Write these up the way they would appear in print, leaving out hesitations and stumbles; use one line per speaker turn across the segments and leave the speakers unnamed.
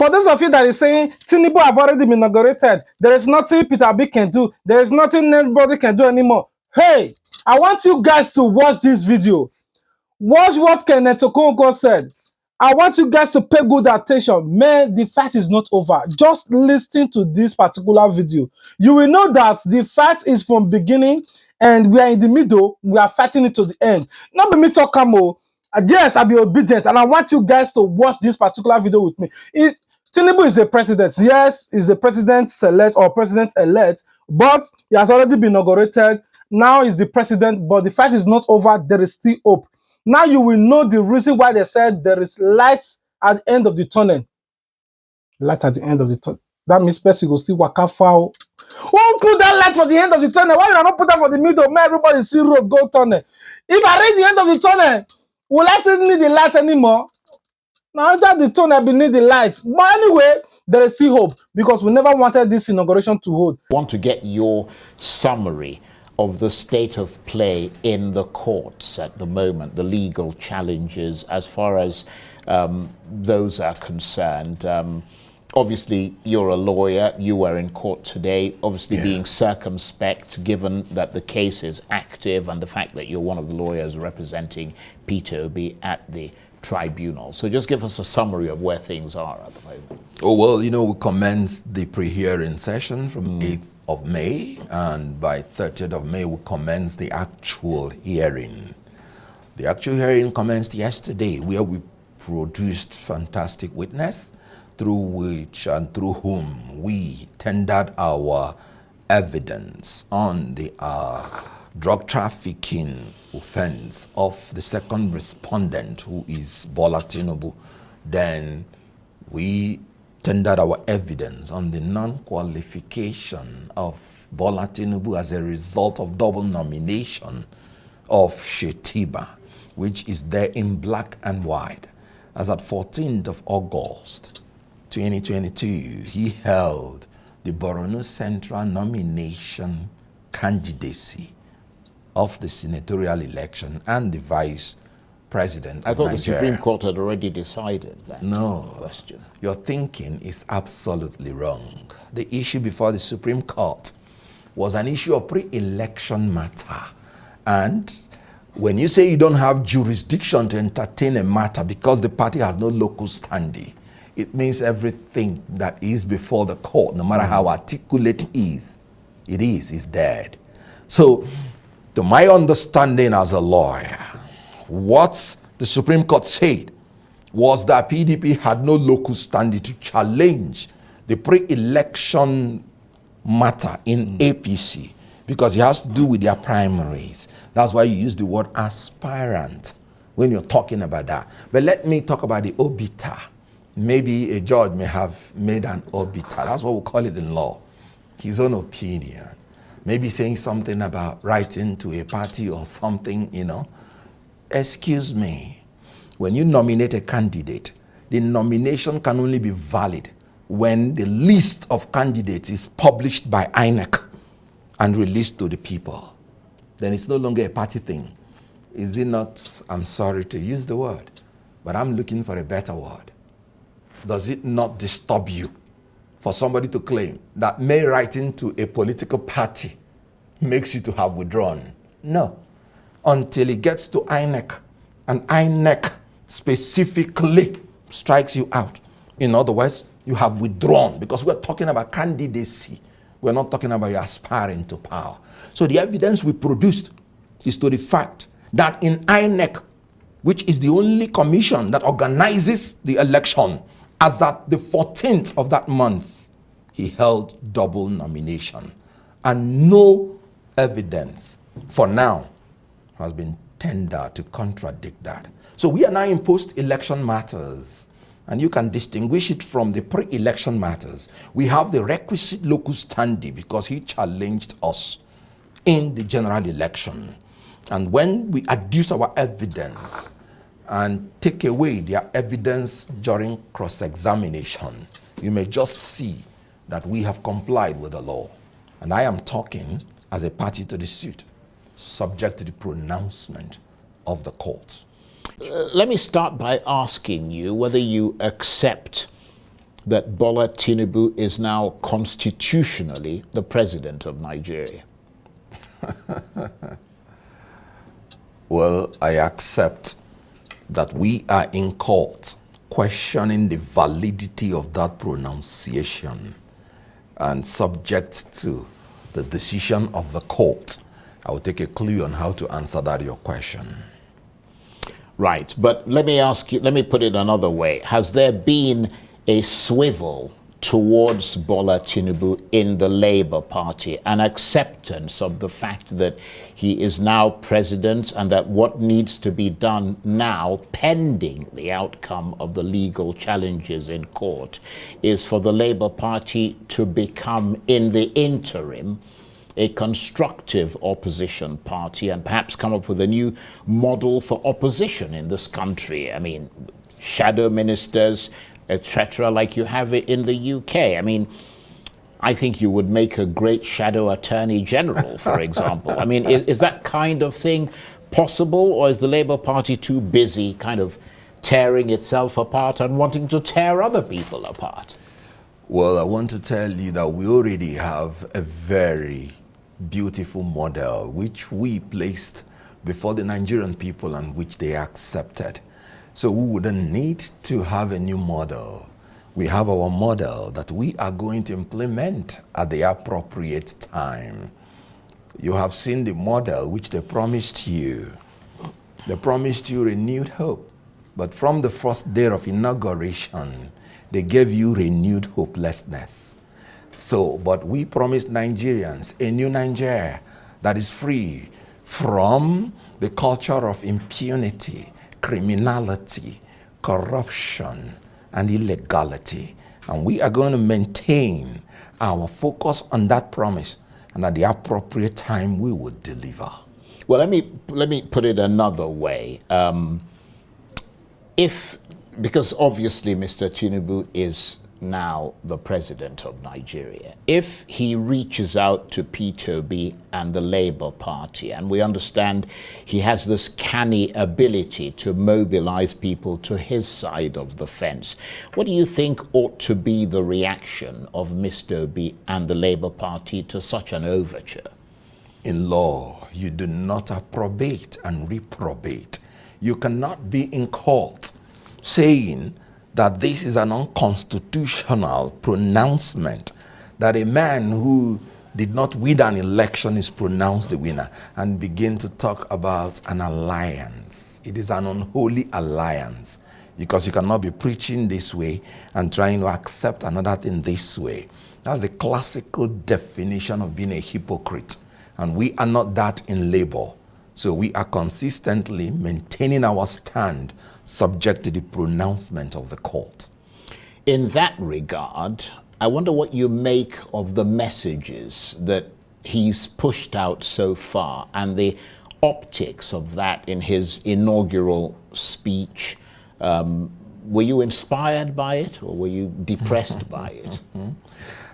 For those of you that is saying Tinubu have already been inaugurated, there is nothing Peter Obi can do, there is nothing anybody can do anymore. Hey, I want you guys to watch this video. Watch what Kenneth Okonkwo said. I want you guys to pay good attention. Man, the fight is not over. Just listen to this particular video. You will know that the fight is from beginning and we are in the middle. We are fighting it to the end. Not be me talk camo. Yes, I'll be obedient. And I want you guys to watch this particular video with me. Tinubu is a president. Yes, he's a president-select or president-elect, but he has already been inaugurated. Now he's the president, but the fight is not over. There is still hope. Now you will know the reason why they said there is light at the end of the tunnel. Light at the end of the tunnel. That means person will still walk out foul. Who put that light for the end of the tunnel? Why you not put that for the middle? Man, everybody see road go tunnel. If I reach the end of the tunnel, will I still need the light anymore? Now that the tunnel be need the light. But anyway, there is still hope because we never wanted this inauguration to hold.
I want to get your summary of the state of play in the courts at the moment, the legal challenges as far as those are concerned. Obviously, you're a lawyer, you were in court today, obviously being circumspect given that the case is active and the fact that you're one of the lawyers representing Peter Obi at the tribunal. So just give us a summary of where things are at the moment.
Oh, well, you know, we commenced the pre-hearing session from 8th of May, and by 30th of May, we commenced the actual hearing. The actual hearing commenced yesterday, where we produced fantastic witness, through which and through whom we tendered our evidence on the drug trafficking offense of the second respondent, who is Bola Tinubu. Then we tendered our evidence on the non-qualification of Bola Tinubu as a result of double nomination of Shetiba, which is there in black and white. As at 14th of August 2022, he held the Borno Central nomination candidacy of the senatorial election and the vice president of
I thought
Nigeria.
the Supreme Court had already decided that question.
Your thinking is absolutely wrong. The issue before the Supreme Court was an issue of pre-election matter. And when you say you don't have jurisdiction to entertain a matter because the party has no locus standi, it means everything that is before the court, no matter how articulate it is dead. So, to my understanding as a lawyer, what the Supreme Court said was that PDP had no locus standi to challenge the pre-election matter in APC because it has to do with their primaries. That's why you use the word aspirant when you're talking about that. But let me talk about the obiter. Maybe a judge may have made an obiter. That's what we call it in law. His own opinion. Maybe saying something about writing to a party or something, you know. Excuse me. When you nominate a candidate, the nomination can only be valid when the list of candidates is published by INEC and released to the people. Then it's no longer a party thing. Is it not, I'm sorry to use the word, but I'm looking for a better word. Does it not disturb you for somebody to claim that mere writing to a political party makes you to have withdrawn? No. Until it gets to INEC, and INEC specifically strikes you out. In other words, you have withdrawn, because we're talking about candidacy. We're not talking about you aspiring to power. So the evidence we produced is to the fact that in INEC, which is the only commission that organizes the election, as at the 14th of that month, he held double nomination. And no evidence, for now, has been tendered to contradict that. So we are now in post-election matters, and you can distinguish it from the pre-election matters. We have the requisite locus standi because he challenged us in the general election. And when we adduce our evidence and take away their evidence during cross-examination, you may just see that we have complied with the law. And I am talking as a party to the suit, subject to the pronouncement of the court.
Let me start by asking you whether you accept that Bola Tinubu is now constitutionally the president of Nigeria?
Well, I accept that we are in court questioning the validity of that pronunciation, and subject to the decision of the court, I will take a clue on how to answer that your question.
Right, but let me ask you, let me put it another way. Has there been a swivel towards Bola Tinubu in the Labour Party, an acceptance of the fact that he is now president and that what needs to be done now, pending the outcome of the legal challenges in court, is for the Labour Party to become, in the interim, a constructive opposition party and perhaps come up with a new model for opposition in this country? I mean, shadow ministers, etc., like you have it in the UK. I mean, I think you would make a great shadow attorney general, for example. I mean, is that kind of thing possible, or is the Labour Party too busy kind of tearing itself apart and wanting to tear other people apart?
Well, I want to tell you that we already have a very beautiful model which we placed before the Nigerian people and which they accepted. So we wouldn't need to have a new model. We have our model that we are going to implement at the appropriate time. You have seen the model which they promised you. They promised you renewed hope. But from the first day of inauguration, they gave you renewed hopelessness. So, but we promised Nigerians a new Nigeria that is free from the culture of impunity, criminality, corruption, and illegality. And we are going to maintain our focus on that promise, and at the appropriate time we will deliver.
Well, let me put it another way. Because obviously Mr. Tinubu is now the president of Nigeria, if he reaches out to Peter Obi and the Labour Party, and we understand he has this canny ability to mobilize people to his side of the fence, what do you think ought to be the reaction of Mr. Obi and the Labour Party to such an overture?
In law, you do not approbate and reprobate. You cannot be in court saying that this is an unconstitutional pronouncement, that a man who did not win an election is pronounced the winner, and begin to talk about an alliance. It is an unholy alliance, because you cannot be preaching this way and trying to accept another thing this way. That's the classical definition of being a hypocrite, and we are not that in Labour. So we are consistently maintaining our stand subject to the pronouncement of the court.
In that regard, I wonder what you make of the messages that he's pushed out so far and the optics of that in his inaugural speech. Were you inspired by it, or were you depressed by it?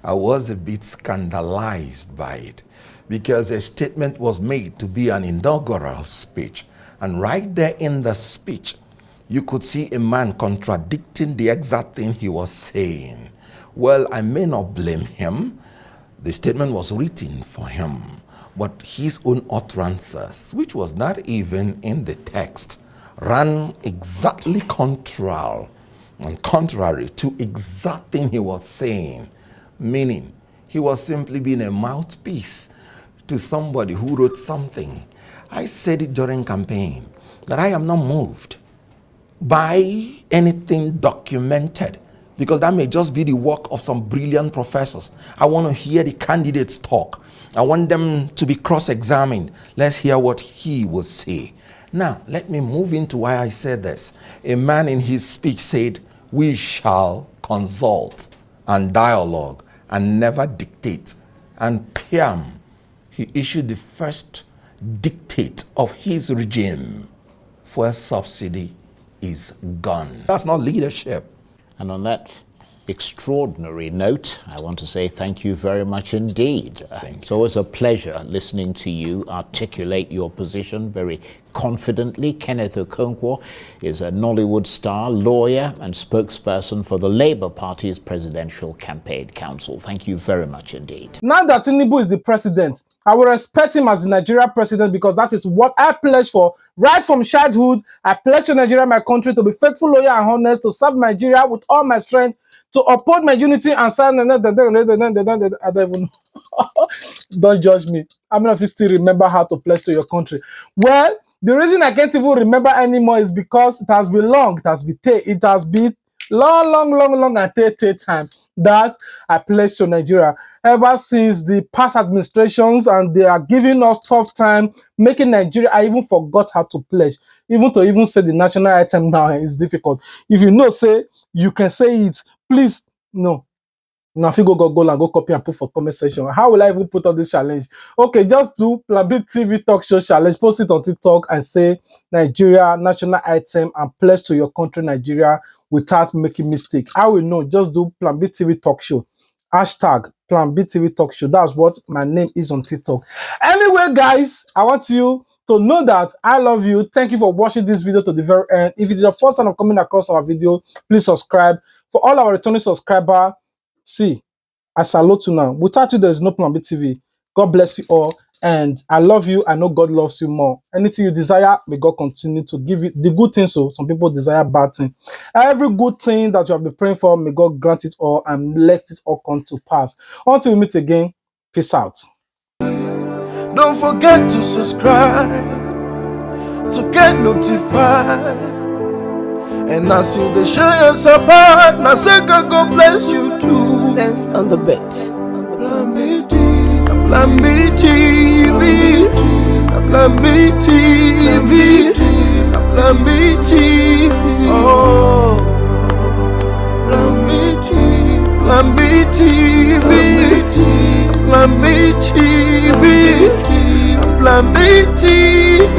I was a bit scandalized by it, because a statement was made to be an inaugural speech. And right there in the speech, you could see a man contradicting the exact thing he was saying. Well, I may not blame him. The statement was written for him. But his own utterances, which was not even in the text, ran exactly contrary to exact thing he was saying. Meaning, he was simply being a mouthpiece to somebody who wrote something. I said it during campaign that I am not moved by anything documented, because that may just be the work of some brilliant professors. I want to hear the candidates talk. I want them to be cross-examined. Let's hear what he will say. Now, let me move into why I said this. A man in his speech said, "We shall consult and dialogue and never dictate." And Piam, he issued the first dictate of his regime. Fuel subsidy is gone. That's not leadership.
And on that extraordinary note, I want to say thank you very much indeed.
Thank you.
It's always a pleasure listening to you articulate your position very confidently. Kenneth Okonkwo is a Nollywood star, lawyer, and spokesperson for the Labour Party's Presidential Campaign Council. Thank you very much indeed.
Now that Tinubu is the president, I will respect him as the Nigeria president because that is what I pledged for. Right from childhood, I pledged to Nigeria, my country, to be faithful, loyal, and honest, to serve Nigeria with all my strength, to uphold my unity and sign. I don't even know. Don't judge me. How many of you still remember how to pledge to your country? Well, the reason I can't even remember anymore is because it has been long. It has been long and take time that I pledged to Nigeria. Ever since the past administrations, and they are giving us tough time, making Nigeria. I even forgot how to pledge. Even to say the national item now is difficult. If you know, say you can say it. Please, no. Now, if you go and go copy and put for comment section. How will I even put on this challenge? Okay, just do Plan B TV talk show challenge. Post it on TikTok and say Nigeria national item and pledge to your country, Nigeria, without making mistake. I will know. Just do Plan B TV talk show. Hashtag Plan B TV talk show. That's what my name is on TikTok. Anyway, guys, I want you to know that I love you. Thank you for watching this video to the very end. If it's your first time of coming across our video, please subscribe. For all our returning subscribers, see, I salute you now. Without you, there is no Plan B TV. God bless you all. And I love you. I know God loves you more. Anything you desire, may God continue to give you the good things. So some people desire bad things. Every good thing that you have been praying for, may God grant it all and let it all come to pass. Until we meet again, peace out.
Don't forget to subscribe to get notified. And as you share your support, now say God bless you too.
Sense on the bit.
Plan B TV, Plan B TV, Plan B TV. Oh, Plan B TV, Plan B TV, Plan B TV, Plan B TV.